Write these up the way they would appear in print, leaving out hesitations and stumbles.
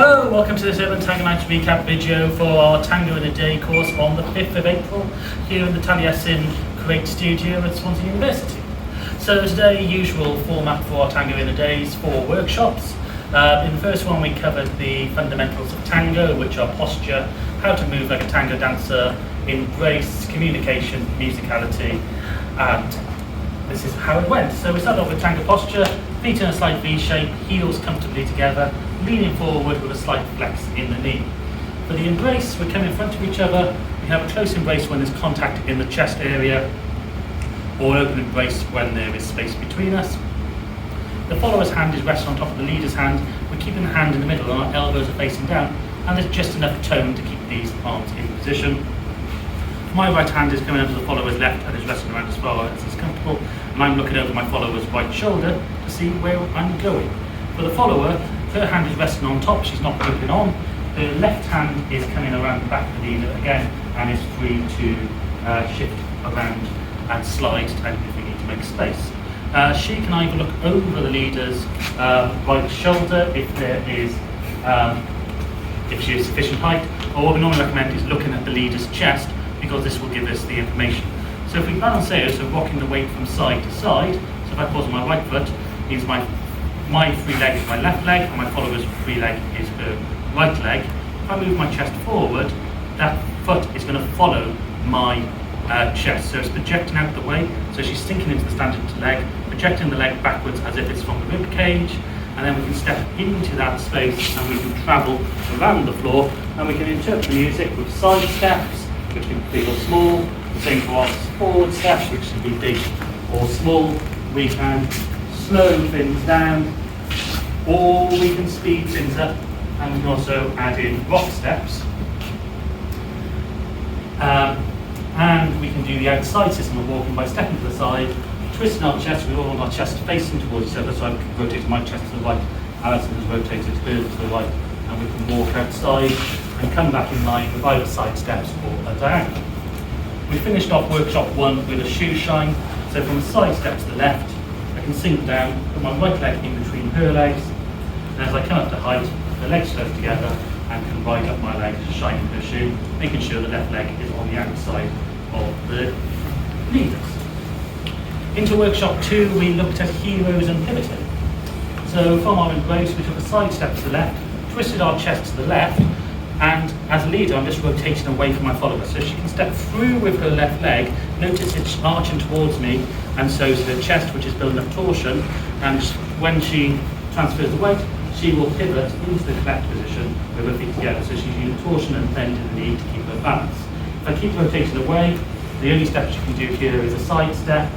Hello, welcome to this Urban Tango Night recap video for our Tango in a Day course on the 5th of April here in the Taliesin Create Studio at Swansea University. So today, usual format for our Tango in a Days, 4 workshops. In the first one we covered the fundamentals of tango, which are posture, how to move like a tango dancer, embrace, communication, musicality, and this is how it went. So we started off with tango posture, feet in a slight V shape, heels comfortably together, leaning forward with a slight flex in the knee. For the embrace, we come in front of each other, we have a close embrace when there's contact in the chest area, or an open embrace when there is space between us. The follower's hand is resting on top of the leader's hand, we're keeping the hand in the middle and our elbows are facing down, and there's just enough tone to keep these arms in position. My right hand is coming under the follower's left and is resting around as far as it's comfortable, and I'm looking over my follower's right shoulder to see where I'm going. For the follower, her hand is resting on top, she's not gripping on. Her left hand is coming around the back of the leader again and is free to shift around and slide if we need to make space. She can either look over the leader's right shoulder if there is, if she has sufficient height, or what we normally recommend is looking at the leader's chest, because this will give us the information. So if we balance here, so rocking the weight from side to side, so if I pause on my right foot, means my free leg is my left leg, and my follower's free leg is her right leg. If I move my chest forward, that foot is going to follow my chest, so it's projecting out the way, so she's sinking into the standing leg, projecting the leg backwards as if it's from the rib cage, and then we can step into that space and we can travel around the floor, and we can interpret the music with side steps, which can be big or small. The same for our forward steps, which can be big or small. We can slow things down, or we can speed things up, and we can also add in rock steps. And we can do the outside system of walking by stepping to the side, twisting our chest, we all want our chest facing towards each other, so I've rotated my chest to the right, Alison has rotated her to the right, and we can walk outside and come back in line with either side steps or a diagonal. We finished off workshop 1 with a shoe shine, so from a side step to the left, I can sink down, put my right leg in between her legs, and as I come up to height, the legs close together, and can ride up my leg, shining her shoe, making sure the left leg is on the outside of the leaders. Into workshop 2, we looked at heroes and pivoting. So from our embrace, we took a side step to the left, twisted our chest to the left, and as a leader, I'm just rotating away from my follower. So she can step through with her left leg, notice it's arching towards me, and so is her chest, which is building up torsion, and when she transfers the weight, she will pivot into the collect position with her feet together. So she's using torsion and bend in the knee to keep her balance. If I keep rotating away, the only step she can do here is a side step,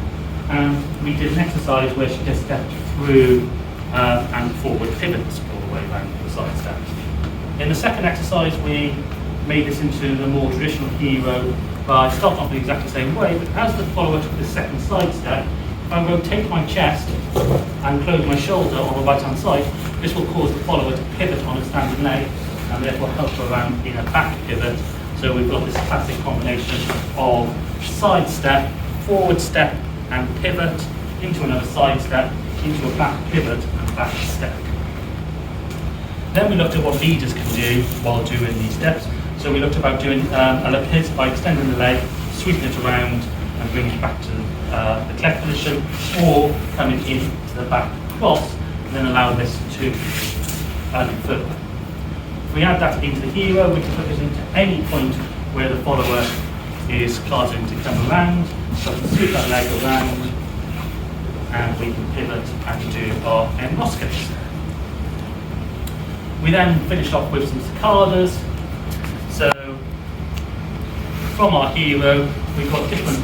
and we did an exercise where she just stepped through and forward pivots all the way around the side step. In the second exercise, we made this into the more traditional hero by starting off the exactly same way, but as the follower took the second side step, if I rotate my chest and close my shoulder on the right hand side, this will cause the follower to pivot on a standing leg and therefore help her around in a back pivot. So we've got this classic combination of side step, forward step and pivot, into another side step, into a back pivot and back step. Then we looked at what leaders can do while doing these steps. So we looked about doing a pivot by extending the leg, sweeping it around and bringing it back to the cleft position, or coming into the back cross and then allow this to unfurl. If we add that into the hero, we can put it into any point where the follower is starting to come around. So I can sweep that leg around and we can pivot and do our endoscopies. We then finished off with some sacadas. So from our hero, we've got different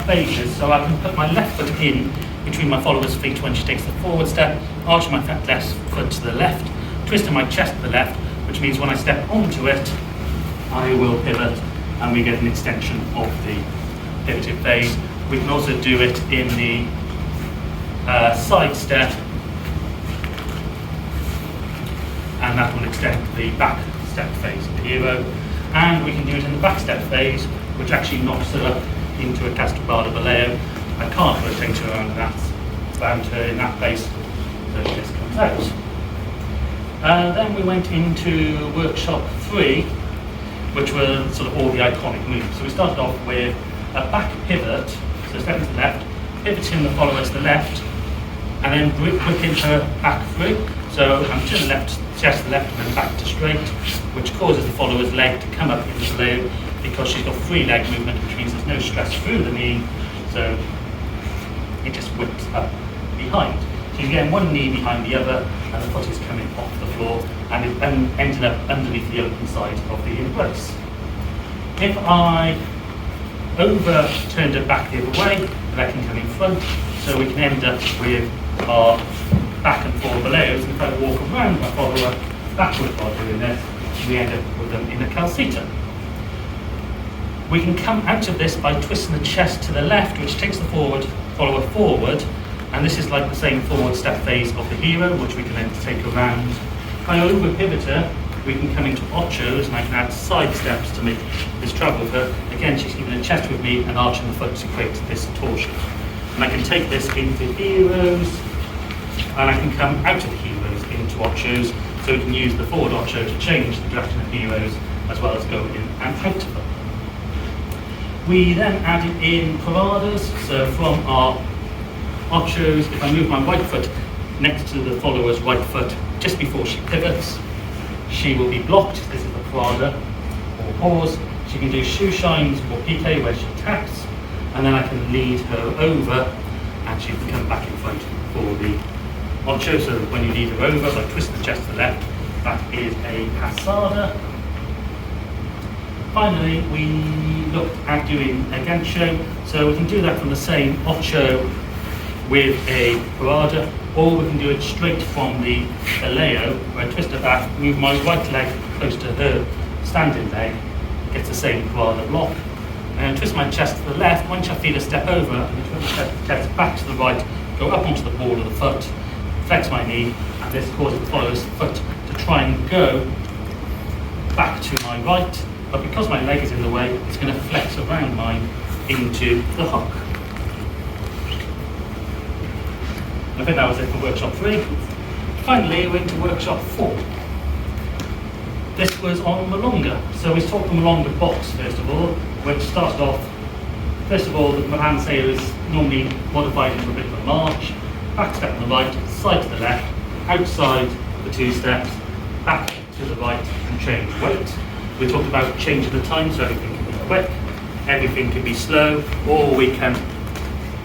phases. So I can put my left foot in between my follower's feet when she takes the forward step, arching my left foot to the left, twisting my chest to the left, which means when I step onto it, I will pivot and we get an extension of the pivoted phase. We can also do it in the side step, and that will extend the back step phase of the hero. And we can do it in the back step phase, which actually knocks her up into a castrobada boleo. I can't rotate her around her in that phase, so she just comes out. Then we went into workshop 3, which were sort of all the iconic moves. So we started off with a back pivot, so stepping to the left, pivoting the follower to the left, and then whipping her back through. So I'm to the left, chest to the left, and then back to straight, which causes the follower's leg to come up into the low because she's got free leg movement, which means there's no stress through the knee, so it just whips up behind. So you're getting one knee behind the other, and the foot is coming off the floor, and it ended up underneath the open side of the embrace. If I overturned it back the other way, that can come in front, so we can end up with our back and forward Boleos. And if I walk around my follower backwards while doing this, we end up with them in a calcita. We can come out of this by twisting the chest to the left, which takes the follower forward, and this is like the same forward step phase of the hero, which we can then take around. If I over pivot her, we can come into Ochos, and I can add side steps to make this travel with her. Again, she's keeping the chest with me and arching the foot to create this torsion. And I can take this into heroes, and I can come out of heroes into Ochos, so we can use the forward Ocho to change the direction of heroes, as well as go in and out of them. We then added in paradas, so from our Ochos, if I move my right foot next to the follower's right foot just before she pivots, she will be blocked. This is the parada, or pause. She can do shoe shines or pique where she taps, and then I can lead her over, and she can come back in front for the Ocho. So when you lead her over by twisting the chest to the left, that is a passada. Finally, we looked at doing a gancho, so we can do that from the same Ocho with a parada, or we can do it straight from the Boleos, where I twist her back, move my right leg close to her standing leg, gets the same parada block, and twist my chest to the left. Once I feel a step over, I'm going to twist my chest back to the right, go up onto the ball of the foot, flex my knee, and this causes the follower's foot to try and go back to my right, but because my leg is in the way, it's going to flex around mine into the hook. I think that was it for workshop 3. Finally, we went to workshop 4. This was on Milonga. So we taught the Milonga box first of all, which started off, first of all, the hand sail is normally modified into a bit of a march, back step on the right, side to the left, outside the 2 steps, back to the right, and change weight. We talked about changing the time, so everything can be quick, everything can be slow, or we can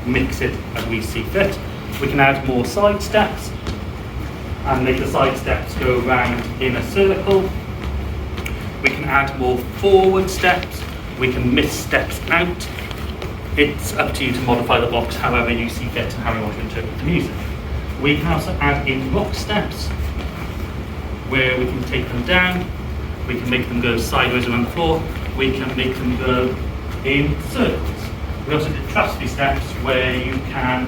mix it as we see fit. We can add more side steps and make the side steps go around in a circle. We can add more forward steps. We can miss steps out. It's up to you to modify the box however you see fit and how you want to interpret the music. We can also add in rock steps, where we can take them down. We can make them go sideways around the floor. We can make them go in circles. We also did trapsy steps, where you can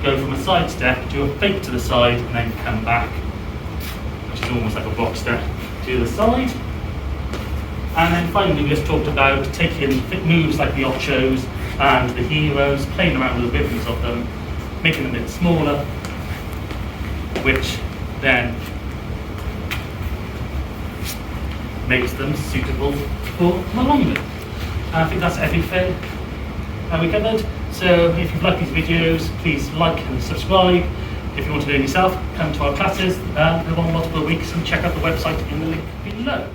go from a side step, do a fake to the side, and then come back, which is almost like a box step, to the side. And then finally, we just talked about taking moves like the Ochos and the heroes, playing around with the rhythms of them, making them a bit smaller, which then makes them suitable for Milonga. I think that's everything that we covered. So if you've liked these videos, please like and subscribe. If you want to learn yourself, come to our classes. They're on multiple weeks, and check out the website in the link below.